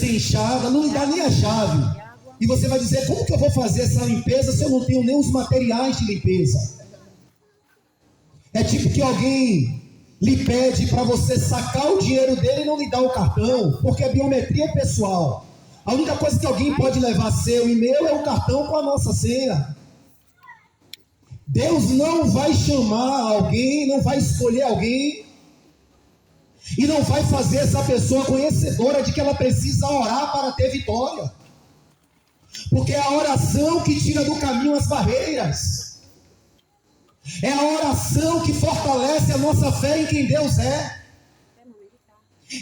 sem enxada, não lhe dá nem a chave. E você vai dizer, como que eu vou fazer essa limpeza se eu não tenho nem os materiais de limpeza? É tipo que alguém lhe pede para você sacar o dinheiro dele e não lhe dá o cartão, porque a biometria é pessoal. A única coisa que alguém pode levar seu e meu é o cartão com a nossa senha. Deus não vai chamar alguém, não vai escolher alguém e não vai fazer essa pessoa conhecedora de que ela precisa orar para ter vitória. Porque é a oração que tira do caminho as barreiras. É a oração que fortalece a nossa fé em quem Deus é.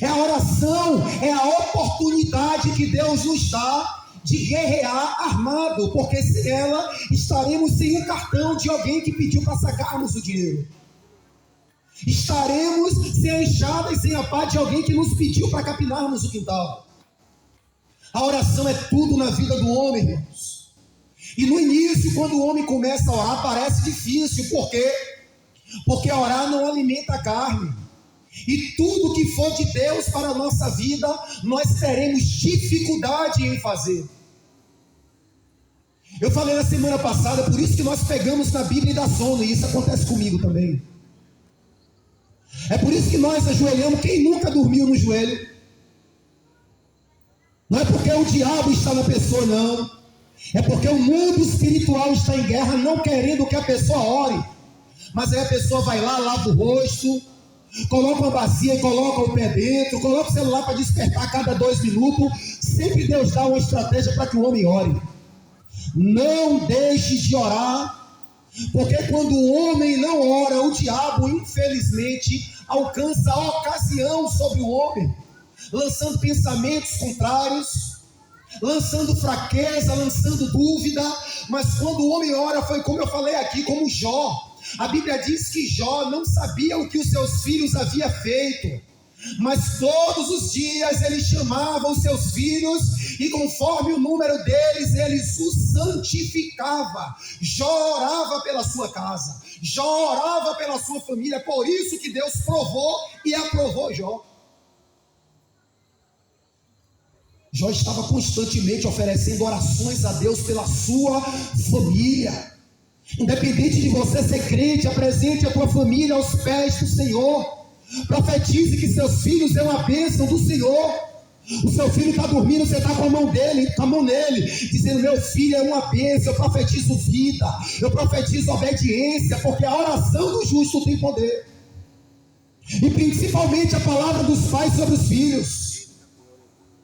É a oração, é a oportunidade que Deus nos dá de guerrear armado, porque sem ela estaremos sem o cartão de alguém que pediu para sacarmos o dinheiro. Estaremos sem a enxada e sem a pá de alguém que nos pediu para capinarmos o quintal. A oração é tudo na vida do homem, irmãos. E no início, quando o homem começa a orar, parece difícil. Por quê? Porque orar não alimenta a carne. E tudo que for de Deus para a nossa vida, nós teremos dificuldade em fazer. Eu falei na semana passada, por isso que nós pegamos na Bíblia e dá sono, e isso acontece comigo também. É por isso que nós ajoelhamos. Quem nunca dormiu no joelho? Não é porque o diabo está na pessoa, não. É porque o mundo espiritual está em guerra, não querendo que a pessoa ore. Mas aí a pessoa vai lá, lava o rosto, coloca uma bacia e coloca o pé dentro, coloca o celular para despertar a cada 2 minutos. Sempre Deus dá uma estratégia para que o homem ore. Não deixe de orar, porque quando o homem não ora, o diabo infelizmente alcança a ocasião sobre o homem, lançando pensamentos contrários, lançando fraqueza, lançando dúvida. Mas quando o homem ora, foi como eu falei aqui, como Jó. A Bíblia diz que Jó não sabia o que os seus filhos haviam feito, mas todos os dias ele chamava os seus filhos e conforme o número deles, ele os santificava. Jó orava pela sua casa, Jó orava pela sua família. Por isso que Deus provou e aprovou Jó. Jó estava constantemente oferecendo orações a Deus pela sua família. Independente de você ser crente, apresente a tua família aos pés do Senhor. Profetize que seus filhos é uma bênção do Senhor. O seu filho está dormindo, você está com a mão dele, com a mão nele, dizendo: meu filho é uma bênção. Eu profetizo vida, eu profetizo obediência, porque a oração do justo tem poder. E principalmente a palavra dos pais sobre os filhos.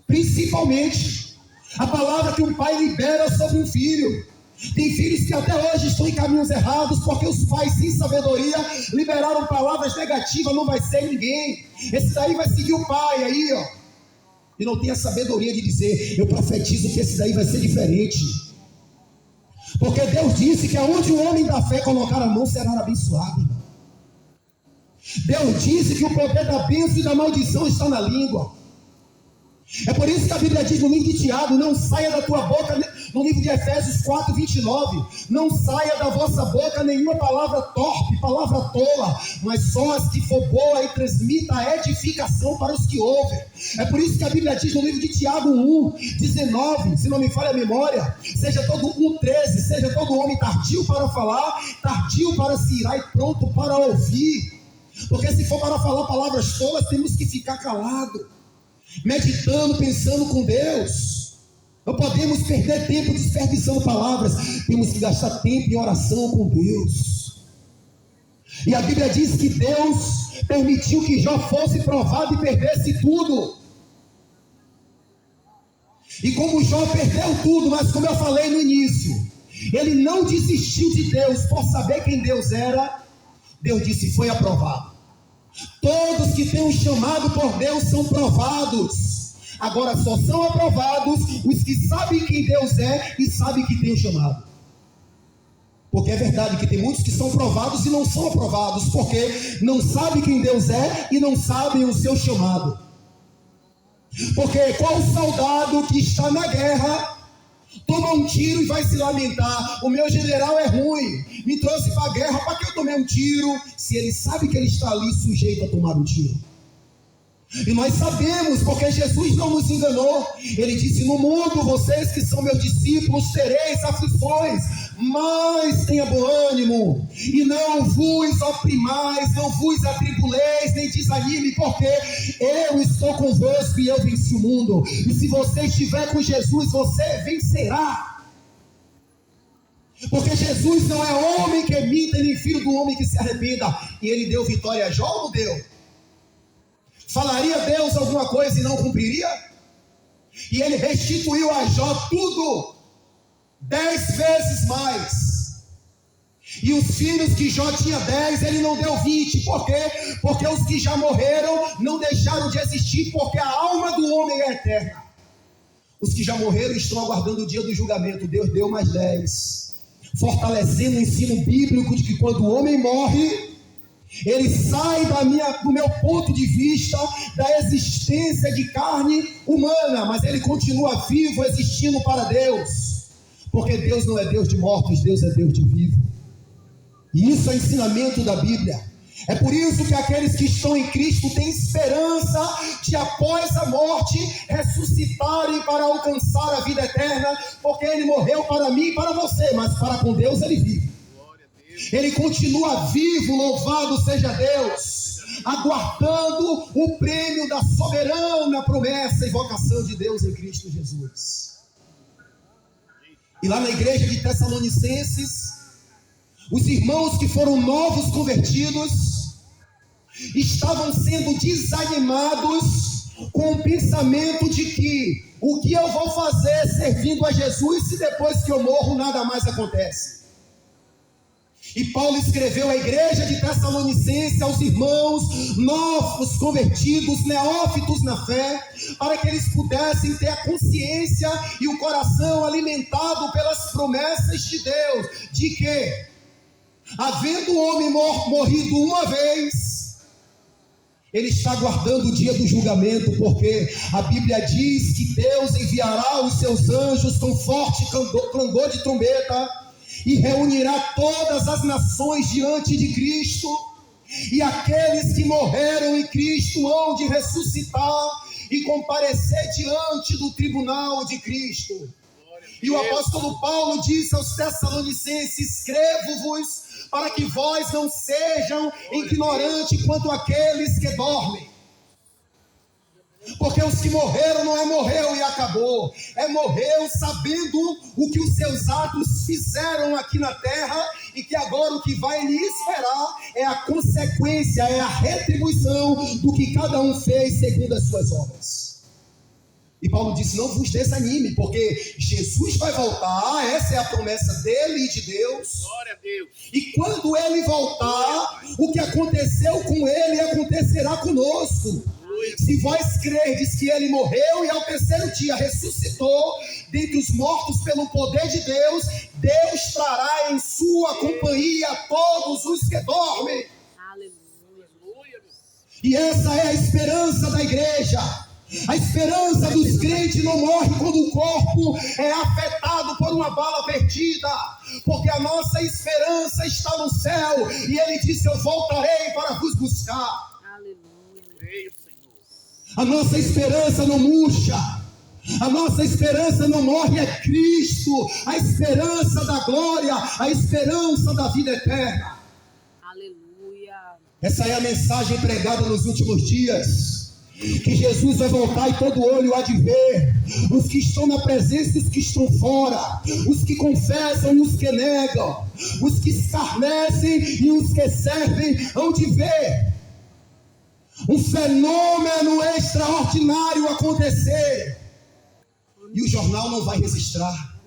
Principalmente a palavra que um pai libera sobre um filho. Tem filhos que até hoje estão em caminhos errados, porque os pais sem sabedoria liberaram palavras negativas. Não vai ser ninguém, esse daí vai seguir o pai aí, ó. E não tem a sabedoria de dizer: eu profetizo que esse daí vai ser diferente. Porque Deus disse que aonde o homem da fé colocar a mão será abençoado, irmão. Deus disse que o poder da bênção e da maldição está na língua. É por isso que a Bíblia diz no livro de Tiago: não saia da tua boca, no livro de Efésios 4, 29, não saia da vossa boca nenhuma palavra torpe, palavra tola, mas só as que for boa e transmita a edificação para os que ouvem. É por isso que a Bíblia diz no livro de Tiago 1, 19, se não me falha a memória: seja todo 1,13, seja todo homem tardio para falar, tardio para se irar e pronto para ouvir. Porque se for para falar palavras tolas, temos que ficar calado, meditando, pensando com Deus. Não podemos perder tempo desperdiçando palavras. Temos que gastar tempo em oração com Deus. E a Bíblia diz que Deus permitiu que Jó fosse provado e perdesse tudo. E como Jó perdeu tudo, mas como eu falei no início, ele não desistiu de Deus por saber quem Deus era. Deus disse: foi aprovado. Todos que têm um chamado por Deus são provados. Agora só são aprovados os que sabem quem Deus é e sabem que tem o chamado. Porque é verdade que tem muitos que são provados e não são aprovados, porque não sabem quem Deus é e não sabem o seu chamado. Porque qual soldado que está na guerra toma um tiro e vai se lamentar: o meu general é ruim, me trouxe para a guerra, para que eu tomei um tiro? Se ele sabe que ele está ali sujeito a tomar um tiro. E nós sabemos, porque Jesus não nos enganou. Ele disse: no mundo, vocês que são meus discípulos, tereis aflições, mas tenha bom ânimo, e não vos oprimais, não vos atribuleis, nem desanime, porque eu estou convosco e eu venci o mundo. E se você estiver com Jesus, você vencerá. Porque Jesus não é homem que minta, nem filho do homem que se arrependa. E ele deu vitória a Jó ou não deu? Falaria Deus alguma coisa e não cumpriria? E ele restituiu a Jó tudo, 10 vezes mais. E os filhos que Jó tinha 10, ele não deu 20. Por quê? Porque os que já morreram não deixaram de existir, porque a alma do homem é eterna. Os que já morreram estão aguardando o dia do julgamento. Deus deu mais 10, fortalecendo o ensino bíblico de que quando o homem morre, ele sai do meu ponto de vista da existência de carne humana, mas ele continua vivo, existindo para Deus, porque Deus não é Deus de mortos, Deus é Deus de vivos. E isso é ensinamento da Bíblia. É por isso que aqueles que estão em Cristo têm esperança de, após a morte, ressuscitarem para alcançar a vida eterna, porque ele morreu para mim e para você, mas para com Deus ele vive. Ele continua vivo, louvado seja Deus, aguardando o prêmio da soberana promessa e vocação de Deus em Cristo Jesus. E lá na igreja de Tessalonicenses, os irmãos que foram novos convertidos estavam sendo desanimados com o pensamento de que o que eu vou fazer servindo a Jesus se depois que eu morro nada mais acontece. E Paulo escreveu à igreja de Tessalonicenses, aos irmãos novos convertidos, neófitos na fé, para que eles pudessem ter a consciência e o coração alimentado pelas promessas de Deus, de que, havendo o homem morrido uma vez, ele está aguardando o dia do julgamento, porque a Bíblia diz que Deus enviará os seus anjos com forte clangor de trombeta, e reunirá todas as nações diante de Cristo, e aqueles que morreram em Cristo hão de ressuscitar e comparecer diante do tribunal de Cristo. E o apóstolo Paulo disse aos Tessalonicenses: escrevo-vos para que vós não sejam ignorantes quanto àqueles que dormem. Porque os que morreram não é morreu e acabou, é morreu sabendo o que os seus atos fizeram aqui na terra, e que agora o que vai lhe esperar é a consequência, é a retribuição do que cada um fez segundo as suas obras. E Paulo disse: não vos desanime, porque Jesus vai voltar, essa é a promessa dele e de Deus. Glória a Deus. E quando ele voltar, o que aconteceu com ele acontecerá conosco. Se vós crerdes que ele morreu e ao terceiro dia ressuscitou dentre os mortos pelo poder de Deus, Deus trará em sua companhia todos os que dormem. Aleluia. E essa é a esperança da igreja. A esperança dos crentes não morre quando o corpo é afetado por uma bala perdida, porque a nossa esperança está no céu, e ele disse: eu voltarei para vos buscar. A nossa esperança não murcha, a nossa esperança não morre, é Cristo, a esperança da glória, a esperança da vida eterna. Aleluia. Essa é a mensagem pregada nos últimos dias, que Jesus vai voltar e todo olho há de ver, os que estão na presença e os que estão fora, os que confessam e os que negam, os que escarnecem e os que servem hão de ver um fenômeno extraordinário acontecer, e o jornal não vai registrar,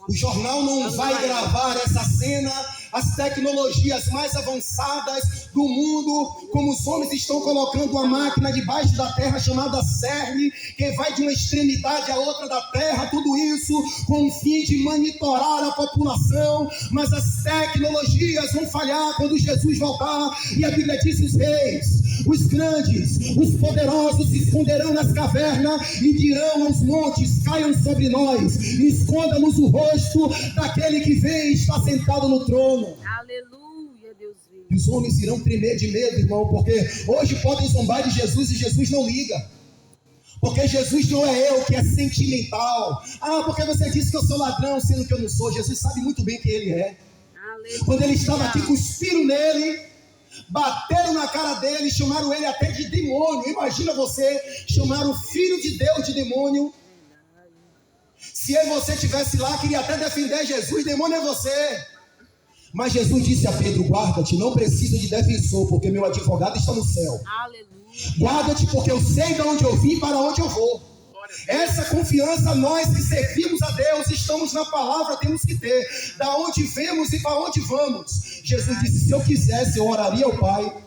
o jornal não vai gravar essa cena. As tecnologias mais avançadas do mundo, como os homens estão colocando uma máquina debaixo da terra chamada CERN, que vai de uma extremidade à outra da terra, tudo isso com o fim de monitorar a população, mas as tecnologias vão falhar quando Jesus voltar, e a Bíblia diz: os reis, os grandes, os poderosos se esconderão nas cavernas e dirão aos montes: caiam sobre nós, e esconda-nos o rosto daquele que vem e está sentado no trono. Aleluia, Deus vive. E os homens irão tremer de medo, irmão, porque hoje podem zombar de Jesus e Jesus não liga. Porque Jesus não é eu que é sentimental. Ah, porque você disse que eu sou ladrão, sendo que eu não sou. Jesus sabe muito bem quem ele é. Aleluia. Quando ele estava aqui, cuspiram nele, bateram na cara dele, chamaram ele até de demônio. Imagina você chamar o Filho de Deus de demônio. Se eu e você estivesse lá, queria até defender Jesus, demônio é você. Mas Jesus disse a Pedro: guarda-te, não preciso de defensor, porque meu advogado está no céu. Aleluia. Guarda-te, porque eu sei de onde eu vim e para onde eu vou. Essa confiança, nós que servimos a Deus, estamos na palavra, temos que ter. Da onde vemos e para onde vamos. Jesus disse: se eu quisesse, eu oraria ao Pai,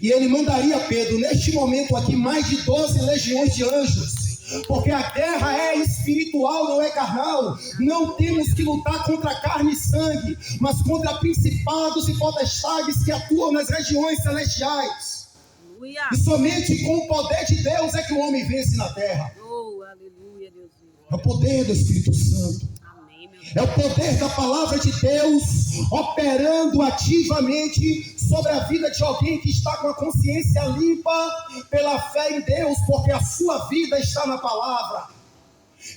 e Ele mandaria Pedro, neste momento aqui, mais de 12 legiões de anjos. Porque a guerra é espiritual, não é carnal. Não temos que lutar contra carne e sangue, mas contra principados e potestades que atuam nas regiões celestiais. Aleluia. E somente com o poder de Deus é que o homem vence na terra. Oh, aleluia, Deus. É o poder do Espírito Santo. Amém, meu É o poder da palavra de Deus operando ativamente sobre a vida de alguém que está com a consciência limpa pela fé em Deus, porque a sua vida está na palavra.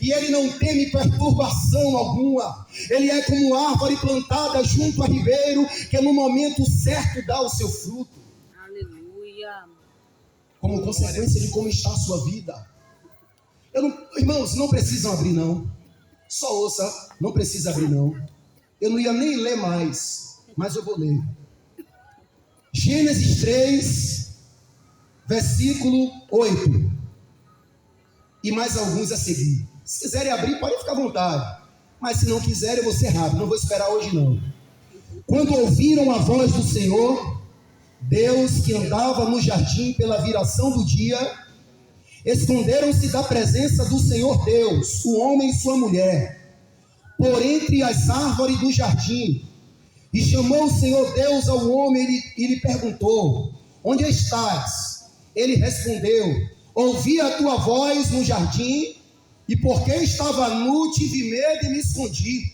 E ele não teme perturbação alguma. Ele é como árvore plantada junto a ribeiro, que no momento certo dá o seu fruto. Aleluia. Como consequência de como está a sua vida. Irmãos, não precisam abrir não. Só ouça, não precisa abrir não. Eu não ia nem ler mais, mas eu vou ler. Gênesis 3, versículo 8. E mais alguns a seguir. Se quiserem abrir, podem ficar à vontade. Mas se não quiserem, eu vou ser rápido, não vou esperar hoje não. Quando ouviram a voz do Senhor, Deus que andava no jardim pela viração do dia, esconderam-se da presença do Senhor Deus, o homem e sua mulher, por entre as árvores do jardim. E chamou o Senhor Deus ao homem e lhe perguntou: onde estás? Ele respondeu: ouvi a tua voz no jardim, e porque estava nu, tive medo e me escondi.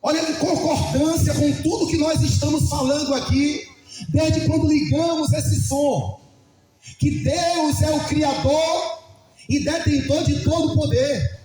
Olha que concordância com tudo que nós estamos falando aqui, desde quando ligamos esse som. Que Deus é o Criador e detentor de todo o poder.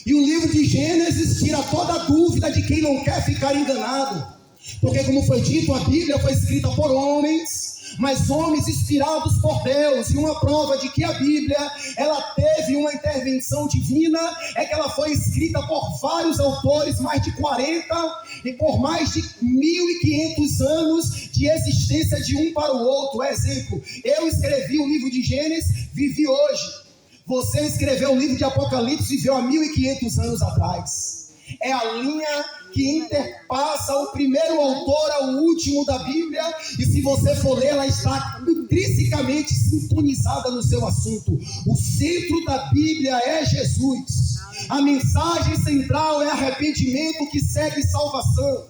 E o livro de Gênesis tira toda a dúvida de quem não quer ficar enganado. Porque, como foi dito, a Bíblia foi escrita por homens, mas homens inspirados por Deus. E uma prova de que a Bíblia, ela teve uma intervenção divina, é que ela foi escrita por vários autores, mais de 40, e por mais de 1.500 anos de existência de um para o outro. Exemplo, eu escrevi o livro de Gênesis, vivi hoje. Você escreveu o livro de Apocalipse e viveu há 1.500 anos atrás. É a linha que interpassa o primeiro autor ao último da Bíblia, e se você for ler, ela está intrinsecamente sintonizada no seu assunto. O centro da Bíblia é Jesus. A mensagem central é arrependimento que segue salvação.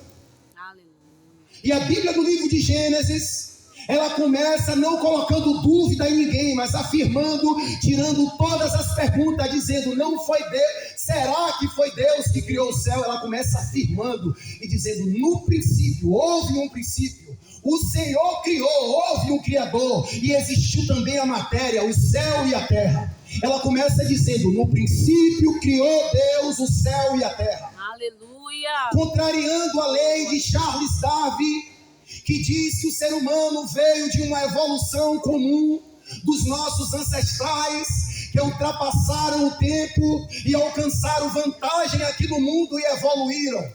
E a Bíblia do livro de Gênesis, ela começa não colocando dúvida em ninguém, mas afirmando, tirando todas as perguntas, dizendo: não foi Deus, será que foi Deus que criou o céu? Ela começa afirmando e dizendo: no princípio, houve um princípio, o Senhor criou, houve um Criador, e existiu também a matéria, o céu e a terra. Ela começa dizendo: no princípio criou Deus o céu e a terra. Aleluia. Contrariando a lei de Charles Darwin, que diz que o ser humano veio de uma evolução comum dos nossos ancestrais, que ultrapassaram o tempo e alcançaram vantagem aqui no mundo e evoluíram.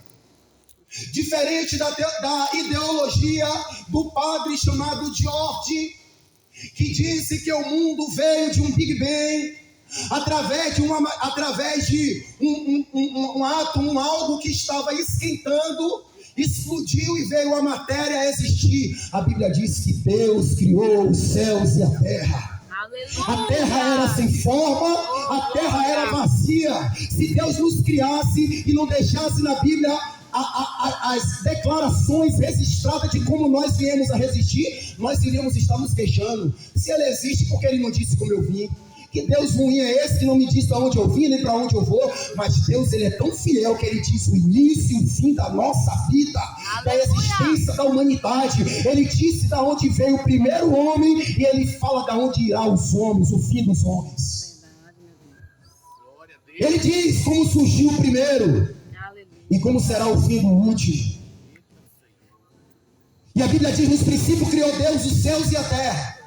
Diferente da ideologia do padre chamado George, que disse que o mundo veio de um Big Bang, através de um átomo, algo que estava esquentando, explodiu e veio a matéria a existir. A Bíblia diz que Deus criou os céus e a terra. Aleluia. A terra era sem forma, a terra era vazia. Se Deus nos criasse e não deixasse na Bíblia as declarações registradas de como nós viemos a resistir, nós iríamos estar nos queixando. Se ele existe, porque ele não disse como eu vim? Que Deus ruim é esse que não me diz para onde eu vim nem para onde eu vou? Mas Deus, ele é tão fiel que ele diz o início e o fim da nossa vida, da existência da humanidade. Ele disse da onde veio o primeiro homem e ele fala da onde irá os homens, o fim dos homens. Ele diz como surgiu o primeiro e como será o fim do último. E a Bíblia diz: nos princípios criou Deus os céus e a terra.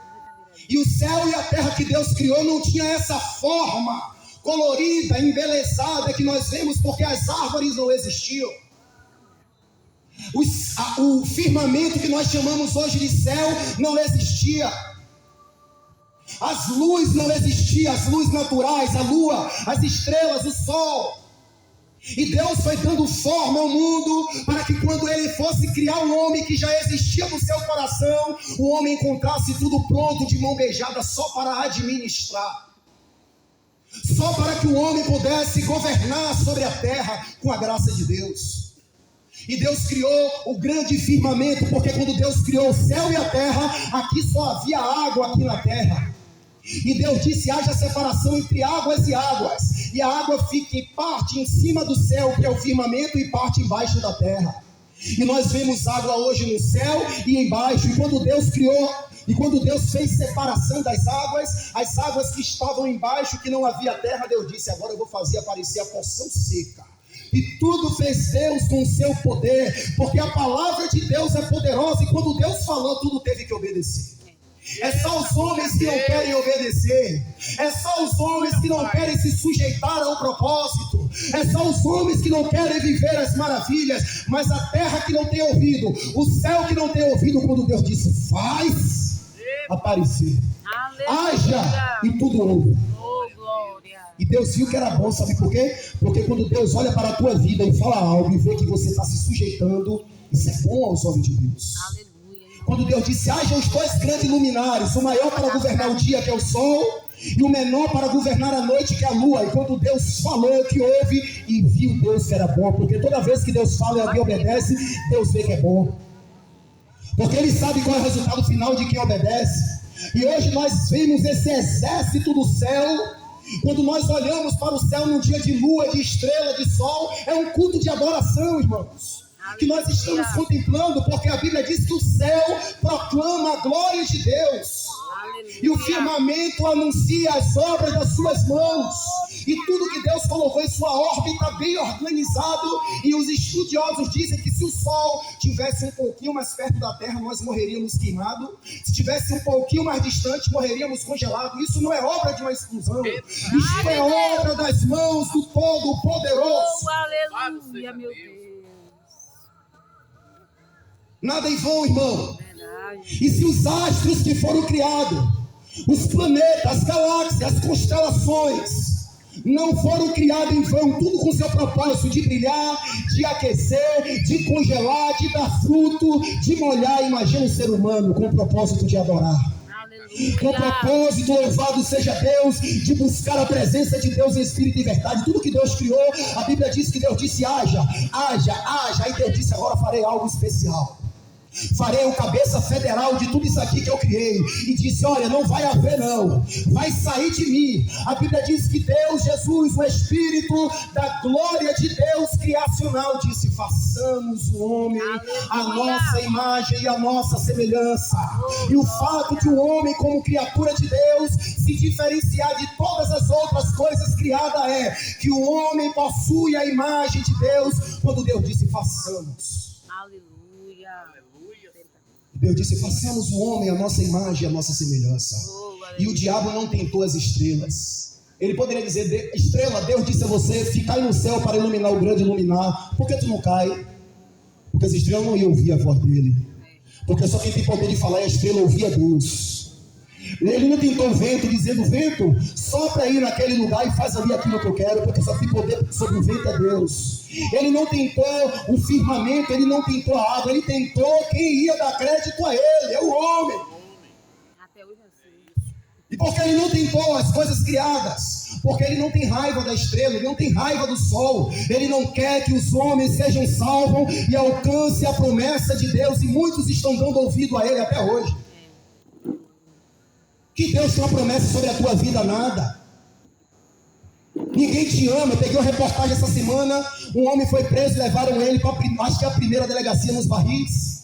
E o céu e a terra que Deus criou não tinha essa forma colorida, embelezada que nós vemos, porque as árvores não existiam. O firmamento que nós chamamos hoje de céu não existia. As luzes não existiam, as luzes naturais, a lua, as estrelas, o sol. E Deus foi dando forma ao mundo para que quando ele fosse criar um homem que já existia no seu coração, o homem encontrasse tudo pronto, de mão beijada, só para administrar. Só para que o homem pudesse governar sobre a terra com a graça de Deus. E Deus criou o grande firmamento, porque quando Deus criou o céu e a terra, aqui só havia água aqui na terra. E Deus disse: haja separação entre águas e águas, e a água fique parte em cima do céu, que é o firmamento, e parte embaixo da terra. E nós vemos água hoje no céu e embaixo. E quando Deus criou, e quando Deus fez separação das águas, as águas que estavam embaixo, que não havia terra, Deus disse: agora eu vou fazer aparecer a porção seca. E tudo fez Deus com o seu poder, porque a palavra de Deus é poderosa, e quando Deus falou, tudo teve que obedecer. É só os homens que não querem obedecer. É só os homens que não querem se sujeitar ao propósito. É só os homens que não querem viver as maravilhas. Mas a terra que não tem ouvido, o céu que não tem ouvido, quando Deus disse: faz aparecer, haja, e tudo houve. E Deus viu que era bom, sabe por quê? Porque quando Deus olha para a tua vida e fala algo e vê que você está se sujeitando, isso é bom aos olhos de Deus. Quando Deus disse: haja os dois grandes luminares, o maior para governar o dia, que é o sol, e o menor para governar a noite, que é a lua. E quando Deus falou, que houve, e viu Deus que era bom, porque toda vez que Deus fala e alguém obedece, Deus vê que é bom, porque Ele sabe qual é o resultado final de quem obedece. E hoje nós vemos esse exército do céu. Quando nós olhamos para o céu num dia de lua, de estrela, de sol, é um culto de adoração, irmãos, que nós estamos contemplando, porque a Bíblia diz que o céu proclama a glória de Deus. E o firmamento anuncia as obras das suas mãos. E tudo que Deus colocou em sua órbita bem organizado. E os estudiosos dizem que se o Sol tivesse um pouquinho mais perto da Terra, nós morreríamos queimados. Se tivesse um pouquinho mais distante, morreríamos congelados. Isso não é obra de uma exclusão. Isso é obra das mãos do Todo-Poderoso. Aleluia, meu Deus. Nada em vão, irmão. E se os astros que foram criados, os planetas, as galáxias, as constelações, não foram criados em vão, tudo com seu propósito de brilhar, de aquecer, de congelar, de dar fruto, de molhar, imagina o ser humano com o propósito de adorar. Com o propósito, louvado seja Deus, de buscar a presença de Deus em espírito e verdade. Tudo que Deus criou, a Bíblia diz que Deus disse: haja, haja, haja. Aí Deus disse: agora farei algo especial. Farei o cabeça federal de tudo isso aqui que eu criei. E disse: olha, não vai haver não, vai sair de mim. A Bíblia diz que Deus, Jesus, o Espírito da glória de Deus criacional, disse: façamos o homem a nossa imagem e a nossa semelhança. E o fato de o homem, como criatura de Deus, se diferenciar de todas as outras coisas criadas é que o homem possui a imagem de Deus. Quando Deus disse: façamos. Aleluia. Deus disse: façamos o homem a nossa imagem e a nossa semelhança. E o diabo não tentou as estrelas. Ele poderia dizer: estrela, Deus disse a você, ficai no céu para iluminar o grande iluminar. Por que tu não cai? Porque as estrelas não iam ouvir a voz dele. Porque só quem tem poder de falar é a estrela, ouvir a Deus. Ele não tentou o vento, dizendo: vento, sopra aí naquele lugar e faz ali aquilo que eu quero, porque só tem poder sobre o vento é Deus. Ele não tentou o firmamento, ele não tentou a água, ele tentou quem ia dar crédito a ele, é o homem. Até hoje assim. E porque ele não tentou as coisas criadas, porque ele não tem raiva da estrela, ele não tem raiva do sol, ele não quer que os homens sejam salvos e alcancem a promessa de Deus, e muitos estão dando ouvido a ele até hoje. Que Deus tem uma promessa sobre a tua vida? Nada. Ninguém te ama. Eu peguei uma reportagem essa semana. Um homem foi preso, levaram ele para, acho que é a primeira delegacia nos Barris.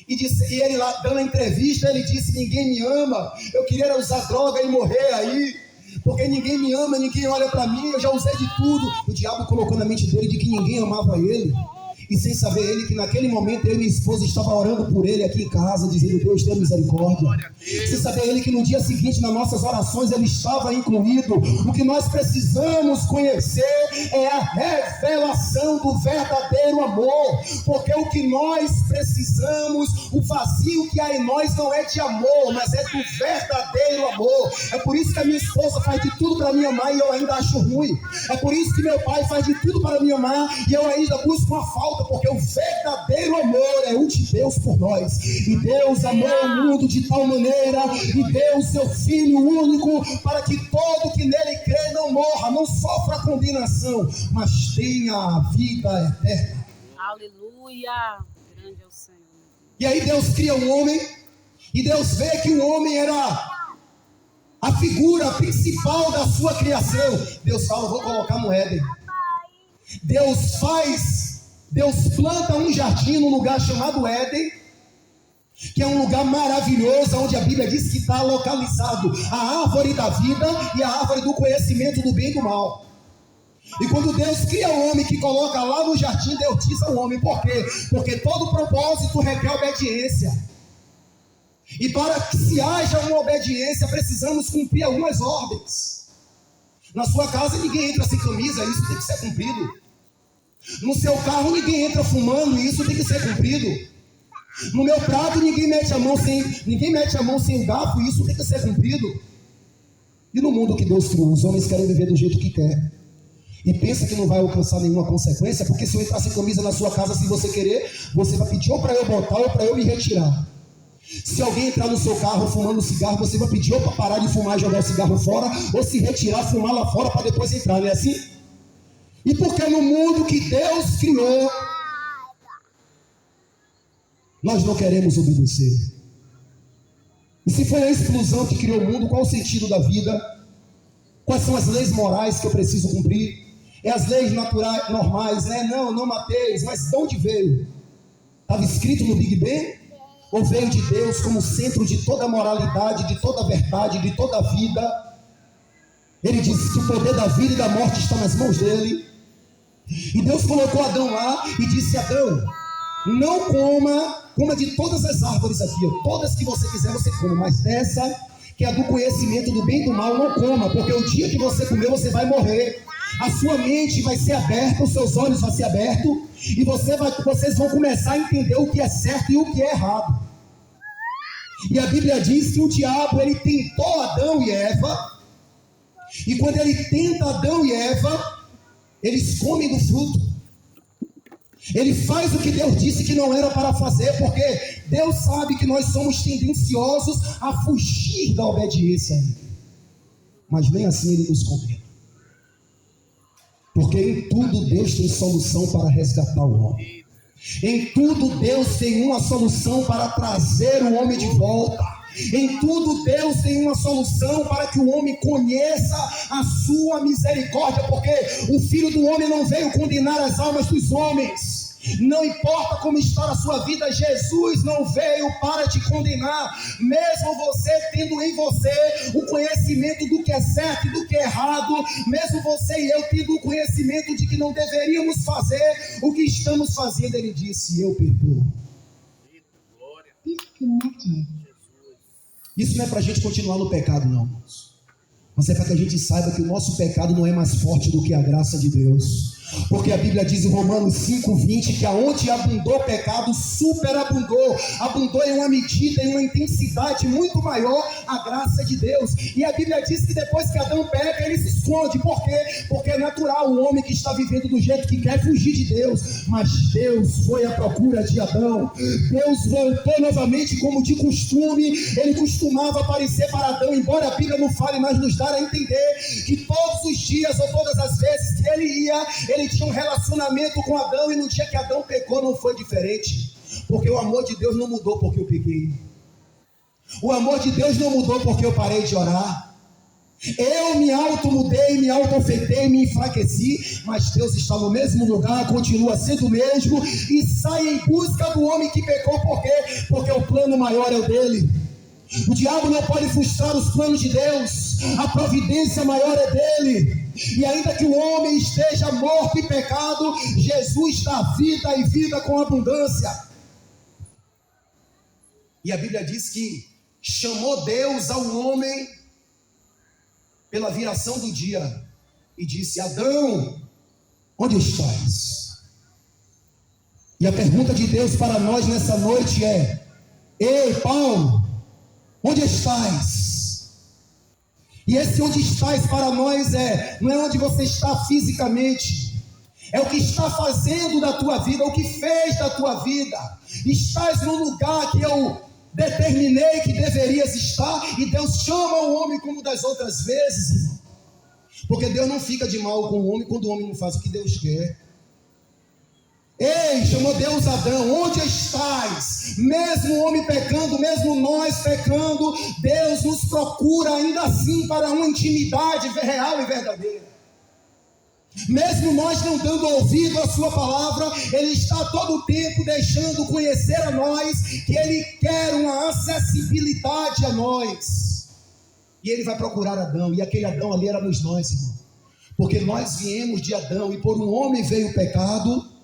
E ele lá dando a entrevista, ele disse: ninguém me ama. Eu queria usar droga e morrer aí, porque ninguém me ama, ninguém olha para mim. Eu já usei de tudo. O diabo colocou na mente dele de que ninguém amava ele. E sem saber ele que naquele momento eu e minha esposa estava orando por ele aqui em casa, dizendo: Deus tenha misericórdia. Sem saber ele que no dia seguinte nas nossas orações ele estava incluído. O que nós precisamos conhecer é a revelação do verdadeiro amor, porque o que nós precisamos, o vazio que há em nós não é de amor, mas é do verdadeiro amor. É por isso que a minha esposa faz de tudo para me amar e eu ainda acho ruim. É por isso que meu pai faz de tudo para me amar e eu ainda busco uma falta, porque o verdadeiro amor é o de Deus por nós. E Deus amou o mundo de tal maneira e deu o seu Filho único para que todo que nele crê não morra, não sofra condenação, mas tenha a vida eterna. Aleluia! Grande é o Senhor. E aí Deus cria um homem e Deus vê que o homem era a figura principal da sua criação. Deus fala: vou colocar no Éden. Deus planta um jardim num lugar chamado Éden, que é um lugar maravilhoso, onde a Bíblia diz que está localizado a árvore da vida e a árvore do conhecimento do bem e do mal. E quando Deus cria o homem, que coloca lá no jardim, Deus diz ao homem: por quê? Porque todo propósito requer obediência. E para que se haja uma obediência, precisamos cumprir algumas ordens. Na sua casa ninguém entra sem camisa, isso tem que ser cumprido. No seu carro ninguém entra fumando, isso tem que ser cumprido. No meu prato ninguém mete a mão sem o garfo, isso tem que ser cumprido. E no mundo que Deus criou, os homens querem viver do jeito que quer. E pensa que não vai alcançar nenhuma consequência, porque se eu entrar sem camisa na sua casa, se você querer, você vai pedir ou para eu botar ou para eu me retirar. Se alguém entrar no seu carro fumando cigarro, você vai pedir ou para parar de fumar e jogar o cigarro fora, ou se retirar, fumar lá fora para depois entrar, não é assim? E porque no mundo que Deus criou, nós não queremos obedecer. E se foi a explosão que criou o mundo, qual o sentido da vida? Quais são as leis morais que eu preciso cumprir? É as leis naturais, normais, né? Não mateis, mas de onde veio? Estava escrito no Big Bang? Ou veio de Deus como centro de toda a moralidade, de toda a verdade, de toda a vida? Ele disse que o poder da vida e da morte está nas mãos dele. E Deus colocou Adão lá e disse: Adão, não coma de todas as árvores aqui, todas que você quiser você coma, mas dessa, que é a do conhecimento do bem e do mal, não coma, porque o dia que você comer você vai morrer. A sua mente vai ser aberta, os seus olhos vão ser abertos, e vocês vão começar a entender o que é certo e o que é errado. E a Bíblia diz que o diabo, ele tentou Adão e Eva, e quando ele tenta Adão e Eva, eles comem do fruto. Ele faz o que Deus disse que não era para fazer, porque Deus sabe que nós somos tendenciosos a fugir da obediência. Mas nem assim Ele nos condena. Porque em tudo Deus tem solução para resgatar o homem. Em tudo Deus tem uma solução para trazer o homem de volta. Em tudo Deus tem uma solução para que o homem conheça a sua misericórdia, porque o Filho do Homem não veio condenar as almas dos homens. Não importa como está a sua vida, Jesus não veio para te condenar. Mesmo você tendo em você o conhecimento do que é certo e do que é errado, mesmo você e eu tendo o conhecimento de que não deveríamos fazer o que estamos fazendo, Ele disse: eu perdoo. Isso não é para a gente continuar no pecado, não, mas é para que a gente saiba que o nosso pecado não é mais forte do que a graça de Deus. Porque a Bíblia diz em Romanos 5:20 que aonde abundou o pecado, superabundou. Abundou em uma medida, em uma intensidade muito maior a graça de Deus. E a Bíblia diz que depois que Adão peca, ele se esconde. Por quê? Porque é natural o homem que está vivendo do jeito que quer fugir de Deus. Mas Deus foi à procura de Adão. Deus voltou novamente como de costume. Ele costumava aparecer para Adão, embora a Bíblia não fale, mas nos dá a entender que todos os dias ou todas as vezes que ele ia, ele tinha um relacionamento com Adão, e no dia que Adão pecou não foi diferente, porque o amor de Deus não mudou porque eu pequei, o amor de Deus não mudou porque eu parei de orar. Eu me auto-mudei, me auto-afetei, me enfraqueci, mas Deus está no mesmo lugar, continua sendo o mesmo, e sai em busca do homem que pecou. Por quê? Porque o plano maior é o dele. O diabo não pode frustrar os planos de Deus, a providência maior é dele. E ainda que o homem esteja morto em pecado, Jesus dá vida e vida com abundância. E a Bíblia diz que chamou Deus ao homem pela viração do dia e disse: Adão, onde estás? E a pergunta de Deus para nós nessa noite é: ei, Paulo, onde estás? E esse onde estás para nós não é onde você está fisicamente, é o que está fazendo da tua vida, o que fez da tua vida. Estás no lugar que eu determinei que deverias estar, e Deus chama o homem como das outras vezes, irmão. Porque Deus não fica de mal com o homem quando o homem não faz o que Deus quer. Ei, chamou Deus Adão, onde estás? Mesmo o homem pecando, mesmo nós pecando, Deus nos procura ainda assim para uma intimidade real e verdadeira. Mesmo nós não dando ouvido à sua palavra, Ele está todo o tempo deixando conhecer a nós que Ele quer uma acessibilidade a nós. E Ele vai procurar Adão, e aquele Adão ali éramos nós, irmão. Porque nós viemos de Adão, e por um homem veio o pecado,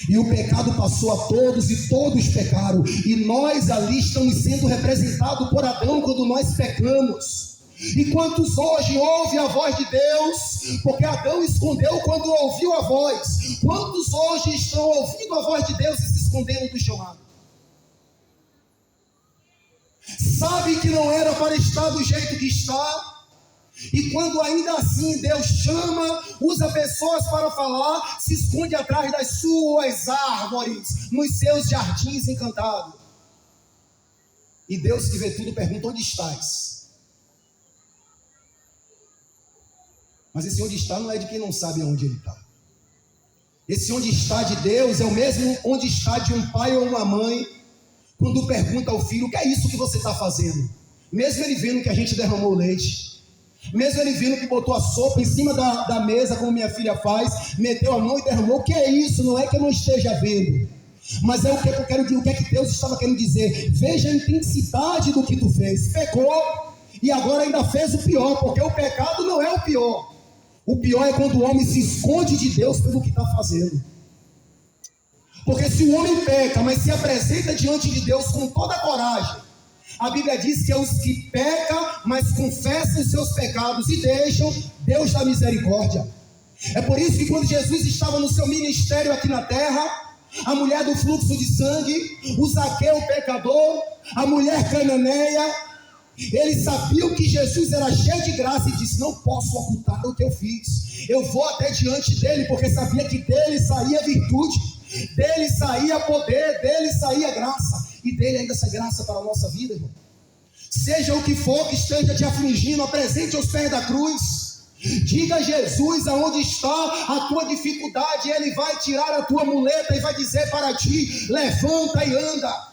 e o pecado passou a todos, e todos pecaram. E nós ali estamos sendo representados por Adão quando nós pecamos. E quantos hoje ouvem a voz de Deus? Porque Adão escondeu quando ouviu a voz. Quantos hoje estão ouvindo a voz de Deus e se escondendo do chamado? Sabem que não era para estar do jeito que está. E quando ainda assim Deus chama, usa pessoas para falar, se esconde atrás das suas árvores, nos seus jardins encantados. E Deus que vê tudo pergunta: onde estás? Mas esse onde está não é de quem não sabe onde ele está. Esse onde está de Deus é o mesmo onde está de um pai ou uma mãe, quando pergunta ao filho: o que é isso que você está fazendo? Mesmo ele vendo que a gente derramou leite, mesmo ele vendo que botou a sopa em cima da mesa, como minha filha faz, meteu a mão e derramou. O que é isso? Não é que eu não esteja vendo, mas é o que eu quero dizer, o que é que Deus estava querendo dizer. Veja a intensidade do que tu fez. Pecou e agora ainda fez o pior, porque o pecado não é o pior. O pior é quando o homem se esconde de Deus pelo que está fazendo. Porque se o homem peca, mas se apresenta diante de Deus com toda a coragem, a Bíblia diz que é os que pecam, mas confessam os seus pecados e deixam, Deus dá misericórdia. É por isso que quando Jesus estava no seu ministério aqui na terra, a mulher do fluxo de sangue, o Zaqueu pecador, a mulher cananeia, eles sabiam que Jesus era cheio de graça e disse: não posso ocultar o que eu fiz, eu vou até diante dele, porque sabia que dele saía virtude, dele saía poder, dele saía graça, e dele ainda essa graça para a nossa vida, irmão. Seja o que for que esteja te afligindo, apresente aos pés da cruz, diga a Jesus aonde está a tua dificuldade, e Ele vai tirar a tua muleta e vai dizer para ti: levanta e anda.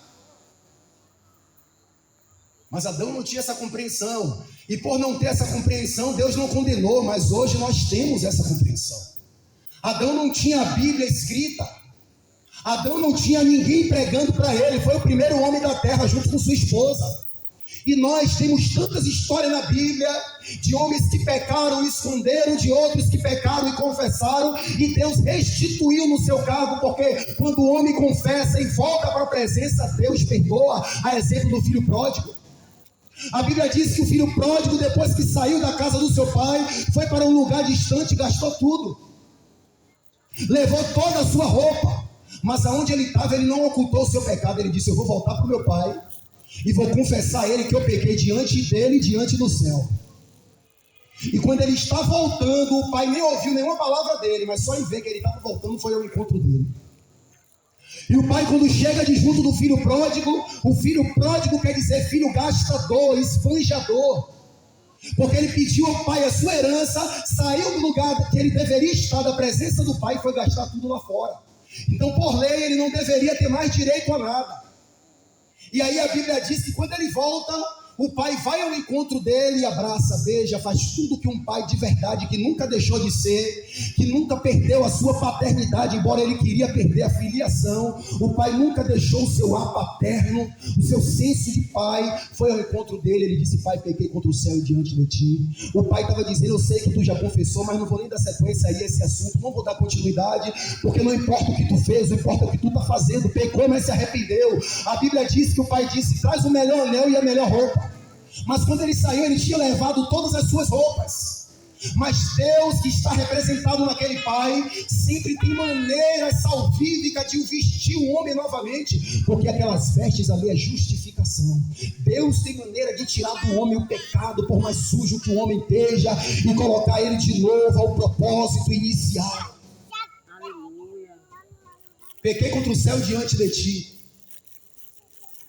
Mas Adão não tinha essa compreensão, e por não ter essa compreensão, Deus não condenou, mas hoje nós temos essa compreensão. Adão não tinha a Bíblia escrita, Adão não tinha ninguém pregando para ele, foi o primeiro homem da terra junto com sua esposa. E nós temos tantas histórias na Bíblia, de homens que pecaram e esconderam, de outros que pecaram e confessaram, e Deus restituiu no seu cargo, porque quando o homem confessa e volta para a presença, Deus perdoa, a exemplo do filho pródigo. A Bíblia diz que o filho pródigo, depois que saiu da casa do seu pai, foi para um lugar distante e gastou tudo. Levou toda a sua roupa, mas aonde ele estava, ele não ocultou o seu pecado. Ele disse: eu vou voltar para o meu pai e vou confessar a ele que eu pequei diante dele e diante do céu. E quando ele está voltando, o pai nem ouviu nenhuma palavra dele, mas só em ver que ele estava voltando foi ao encontro dele. E o pai, quando chega de junto do filho pródigo, o filho pródigo quer dizer filho gastador, esbanjador, porque ele pediu ao pai a sua herança, saiu do lugar que ele deveria estar, da presença do pai, e foi gastar tudo lá fora. Então, por lei, ele não deveria ter mais direito a nada. E aí a Bíblia diz que quando ele volta, O pai vai ao encontro dele, abraça, beija, faz tudo que um pai de verdade, que nunca deixou de ser, que nunca perdeu a sua paternidade, embora ele queria perder a filiação. O pai nunca deixou o seu ar paterno, o seu senso de pai. Foi ao encontro dele, ele disse: pai, pequei contra o céu diante de ti. O pai estava dizendo: eu sei que tu já confessou, mas não vou nem dar sequência aí a esse assunto, não vou dar continuidade, porque não importa o que tu fez, não importa o que tu está fazendo. Pecou, mas se arrependeu. A Bíblia diz que o pai disse: traz o melhor anel e a melhor roupa. Mas quando ele saiu, ele tinha levado todas as suas roupas. Mas Deus, que está representado naquele pai, sempre tem maneiras salvíficas de vestir o homem novamente, porque aquelas vestes ali é justificação. Deus tem maneira de tirar do homem o pecado, por mais sujo que o homem esteja, e colocar ele de novo ao propósito inicial. Aleluia. Pequei contra o céu diante de ti.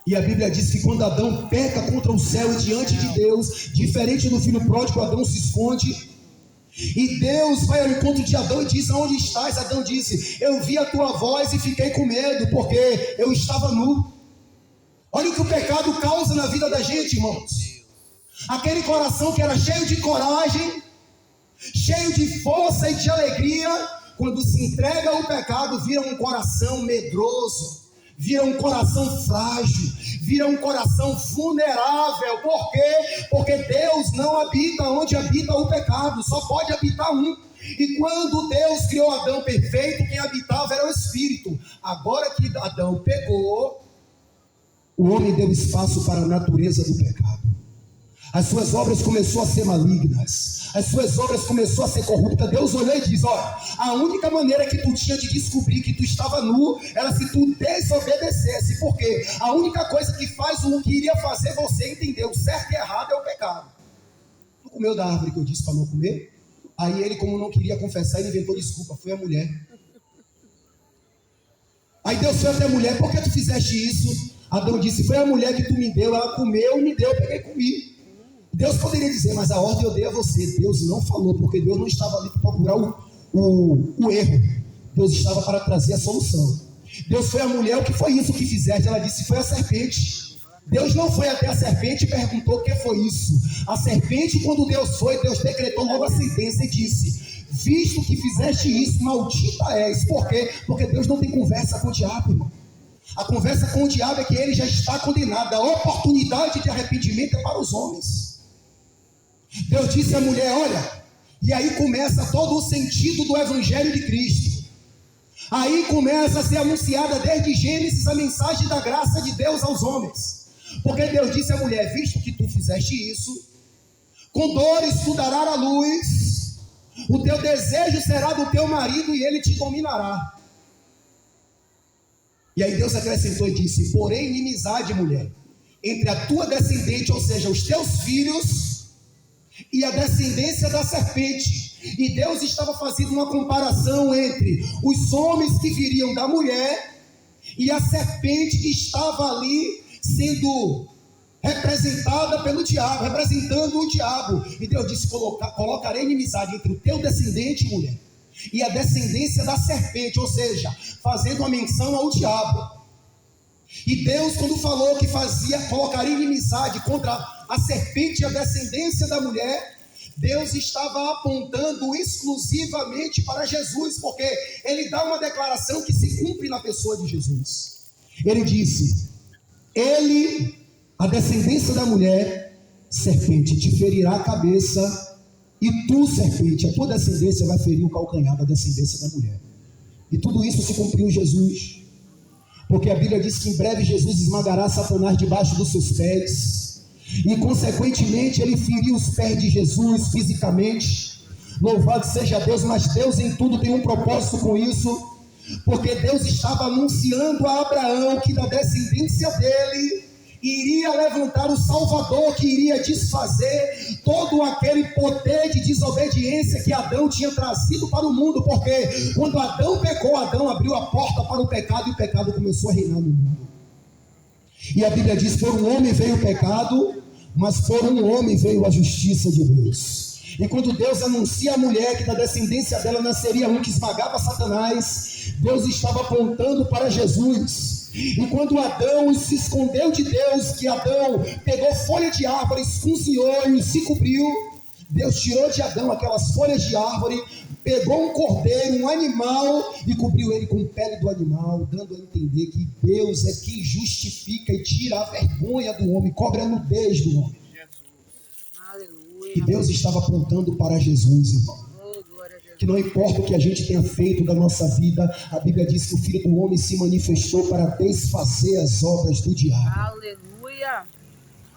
E a Bíblia diz que quando Adão peca contra o céu e diante de Deus, diferente do filho pródigo, Adão se esconde. E Deus vai ao encontro de Adão e diz: aonde estás? Adão disse: eu vi a tua voz e fiquei com medo, porque eu estava nu. Olha o que o pecado causa na vida da gente, irmãos. Aquele coração que era cheio de coragem, cheio de força e de alegria, quando se entrega ao pecado, vira um coração medroso, vira um coração frágil, vira um coração vulnerável. Por quê? Porque Deus não habita onde habita o pecado, só pode habitar um. E quando Deus criou Adão perfeito, quem habitava era o Espírito. Agora que Adão pecou, o homem deu espaço para a natureza do pecado. As suas obras começaram a ser malignas, as suas obras começaram a ser corruptas. Deus olhou e disse: olha, a única maneira que tu tinha de descobrir que tu estava nu era se tu desobedecesse, porque a única coisa que faz o que iria fazer você entender o certo e errado é o pecado. Tu comeu da árvore que eu disse para não comer? Aí ele, como não queria confessar, ele inventou desculpa: foi a mulher. Aí Deus foi até a mulher: por que tu fizeste isso? Adão disse: foi a mulher que tu me deu, ela comeu, me deu, eu peguei e comi. Deus poderia dizer: mas a ordem eu dei a você. Deus não falou, porque Deus não estava ali para procurar o erro. Deus estava para trazer a solução. Deus foi a mulher: o que foi isso que fizeste? Ela disse: foi a serpente. Deus não foi até a serpente e perguntou o que foi isso. A serpente, quando Deus foi, Deus decretou logo a sentença e disse: visto que fizeste isso, maldita és. Por quê? Porque Deus não tem conversa com o diabo, irmão. A conversa com o diabo é que ele já está condenado. A oportunidade de arrependimento é para os homens. Deus disse à mulher: olha, e aí começa todo o sentido do Evangelho de Cristo. Aí começa a ser anunciada desde Gênesis a mensagem da graça de Deus aos homens. Porque Deus disse à mulher: visto que tu fizeste isso, com dores tu darás a luz, o teu desejo será do teu marido e ele te dominará. E aí Deus acrescentou e disse: porém inimizade, mulher, entre a tua descendente, ou seja, os teus filhos, e a descendência da serpente. E Deus estava fazendo uma comparação entre os homens que viriam da mulher e a serpente que estava ali sendo representada pelo diabo, representando o diabo. E Deus disse: colocarei inimizade entre o teu descendente, mulher, e a descendência da serpente, ou seja, fazendo uma menção ao diabo. E Deus, quando falou que colocaria inimizade contra a serpente e a descendência da mulher, Deus estava apontando exclusivamente para Jesus, porque ele dá uma declaração que se cumpre na pessoa de Jesus. Ele disse: ele, a descendência da mulher, serpente, te ferirá a cabeça, e tu, serpente, a tua descendência vai ferir o calcanhar da descendência da mulher. E tudo isso se cumpriu em Jesus. Porque a Bíblia diz que em breve Jesus esmagará Satanás debaixo dos seus pés. E consequentemente ele feriu os pés de Jesus fisicamente. Louvado seja Deus, mas Deus em tudo tem um propósito com isso. Porque Deus estava anunciando a Abraão que da descendência dele iria levantar o Salvador, que iria desfazer todo aquele poder de desobediência que Adão tinha trazido para o mundo. Porque quando Adão pecou, Adão abriu a porta para o pecado, e o pecado começou a reinar no mundo. E a Bíblia diz: por um homem veio o pecado, mas por um homem veio a justiça de Deus. E quando Deus anuncia a mulher que da descendência dela nasceria um que esmagava Satanás, Deus estava apontando para Jesus. E quando Adão se escondeu de Deus, que Adão pegou folha de árvore, cozinhou e se cobriu, Deus tirou de Adão aquelas folhas de árvore, pegou um cordeiro, um animal, e cobriu ele com pele do animal, dando a entender que Deus é quem justifica e tira a vergonha do homem, cobre a nudez do homem. Aleluia. E Deus estava apontando para Jesus, irmão. Que não importa o que a gente tenha feito da nossa vida, a Bíblia diz que o Filho do Homem se manifestou para desfazer as obras do diabo. Aleluia.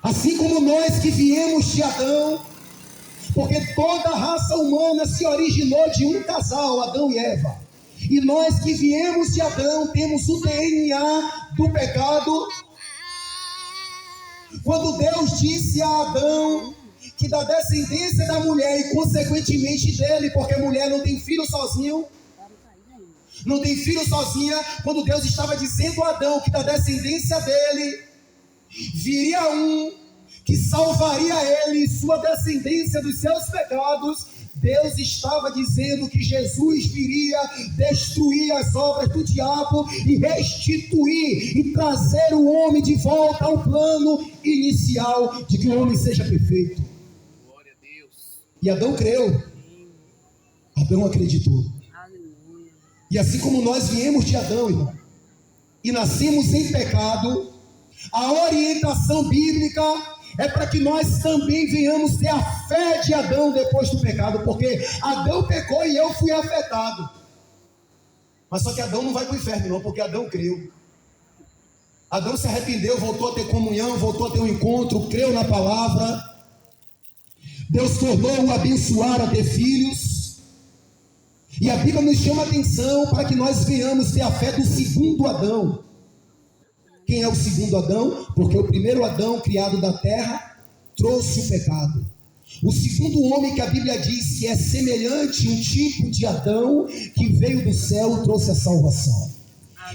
Assim como nós que viemos de Adão, porque toda a raça humana se originou de um casal, Adão e Eva. E nós que viemos de Adão temos o DNA do pecado. Quando Deus disse a Adão que da descendência da mulher e consequentemente dele, porque mulher não tem filho sozinho, não tem filho sozinha, quando Deus estava dizendo a Adão que da descendência dele viria um que salvaria ele e sua descendência dos seus pecados, Deus estava dizendo que Jesus viria destruir as obras do diabo e restituir e trazer o homem de volta ao plano inicial de que o homem seja perfeito. Glória a Deus. E Adão creu. Adão acreditou. Aleluia. E assim como nós viemos de Adão, irmão, e nascemos em pecado, a orientação bíblica é para que nós também venhamos ter a fé de Adão depois do pecado, porque Adão pecou e eu fui afetado. Mas só que Adão não vai para o inferno, não, porque Adão creu. Adão se arrependeu, voltou a ter comunhão, voltou a ter um encontro, creu na palavra. Deus tornou-o abençoar a ter filhos. E a Bíblia nos chama a atenção para que nós venhamos ter a fé do segundo Adão. Quem é o segundo Adão? Porque o primeiro Adão, criado da terra, trouxe o pecado. O segundo homem que a Bíblia diz que é semelhante, um tipo de Adão que veio do céu, trouxe a salvação.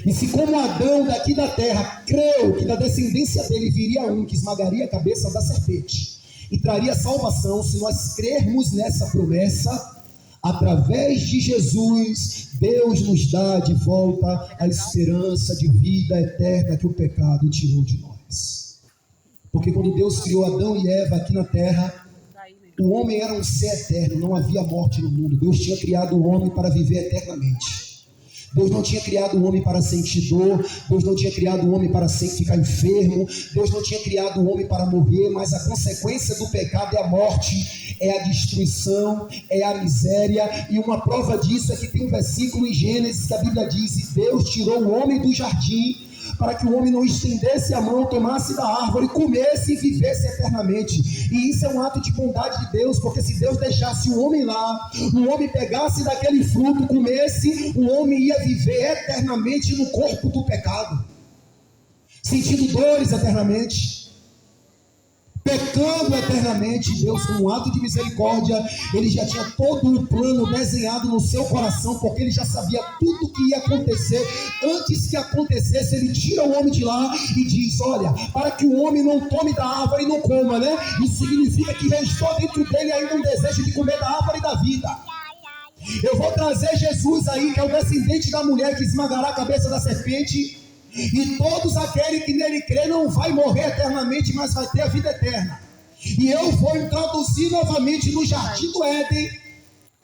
E se como Adão daqui da terra creu que da descendência dele viria um que esmagaria a cabeça da serpente e traria salvação, se nós crermos nessa promessa, através de Jesus, Deus nos dá de volta a esperança de vida eterna que o pecado tirou de nós. Porque quando Deus criou Adão e Eva aqui na terra, o homem era um ser eterno, não havia morte no mundo. Deus tinha criado o homem para viver eternamente. Deus não tinha criado o homem para sentir dor, Deus não tinha criado o homem para ficar enfermo, Deus não tinha criado o homem para morrer, mas a consequência do pecado é a morte, é a destruição, é a miséria, e uma prova disso é que tem um versículo em Gênesis que a Bíblia diz: e Deus tirou o homem do jardim para que o homem não estendesse a mão, tomasse da árvore, comesse e vivesse eternamente. E isso é um ato de bondade de Deus, porque se Deus deixasse o homem lá, o homem pegasse daquele fruto, comesse, o homem ia viver eternamente no corpo do pecado, sentindo dores eternamente, pecando eternamente. Deus, com um ato de misericórdia, ele já tinha todo o plano desenhado no seu coração, porque ele já sabia tudo o que ia acontecer. Antes que acontecesse, ele tira o homem de lá e diz: olha, para que o homem não tome da árvore e não coma, né? Isso significa que restou dentro dele ainda um desejo de comer da árvore da vida. Eu vou trazer Jesus aí, que é o descendente da mulher que esmagará a cabeça da serpente, e todos aqueles que nele crê não vai morrer eternamente, mas vai ter a vida eterna. E eu vou introduzir novamente no jardim do Éden.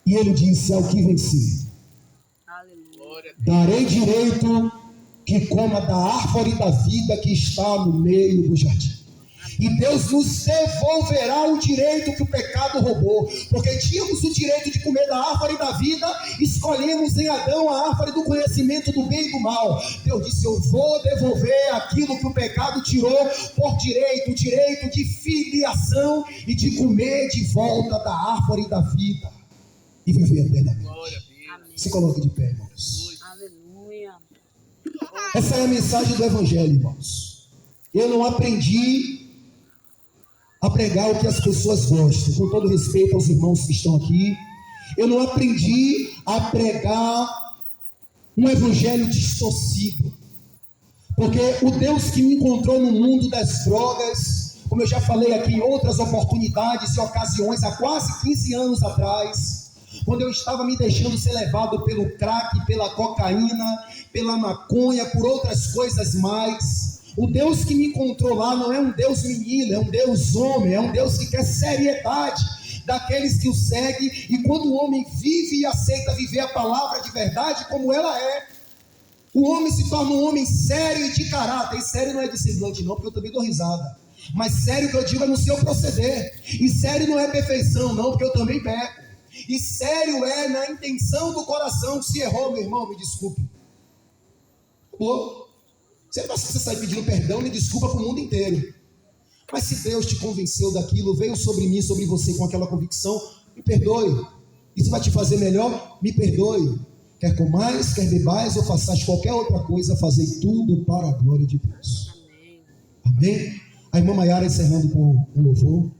E ele disse: ao que vencer, darei direito que coma da árvore da vida que está no meio do jardim. E Deus nos devolverá o direito que o pecado roubou, porque tínhamos o direito de comer da árvore da vida, escolhemos em Adão a árvore do conhecimento do bem e do mal. Deus disse: eu vou devolver aquilo que o pecado tirou por direito, o direito de filiação e de comer de volta da árvore da vida e viver eternamente. Se coloque de pé, irmãos. Aleluia. Essa é a mensagem do Evangelho, irmãos. Eu não aprendi a pregar o que as pessoas gostam, com todo respeito aos irmãos que estão aqui. Eu não aprendi a pregar um evangelho distorcido, porque o Deus que me encontrou no mundo das drogas, como eu já falei aqui em outras oportunidades e ocasiões, há quase 15 anos atrás, quando eu estava me deixando ser levado pelo crack, pela cocaína, pela maconha, por outras coisas mais. O Deus que me encontrou lá não é um Deus menino, é um Deus homem, é um Deus que quer seriedade daqueles que o seguem. E quando o homem vive e aceita viver a palavra de verdade como ela é, o homem se torna um homem sério e de caráter. E sério não é de semblante não, porque eu também dou risada. Mas sério que eu digo é no seu proceder. E sério não é perfeição não, porque eu também peco. E sério é na intenção do coração. Se errou, meu irmão, me desculpe. Você não precisa sair pedindo perdão nem desculpa para o mundo inteiro. Mas se Deus te convenceu daquilo, veio sobre mim, sobre você com aquela convicção, me perdoe. Isso vai te fazer melhor? Me perdoe. Quer comais, quer bebais ou façais qualquer outra coisa, fazei tudo para a glória de Deus. Amém. Amém? A irmã Maiara encerrando com um louvor.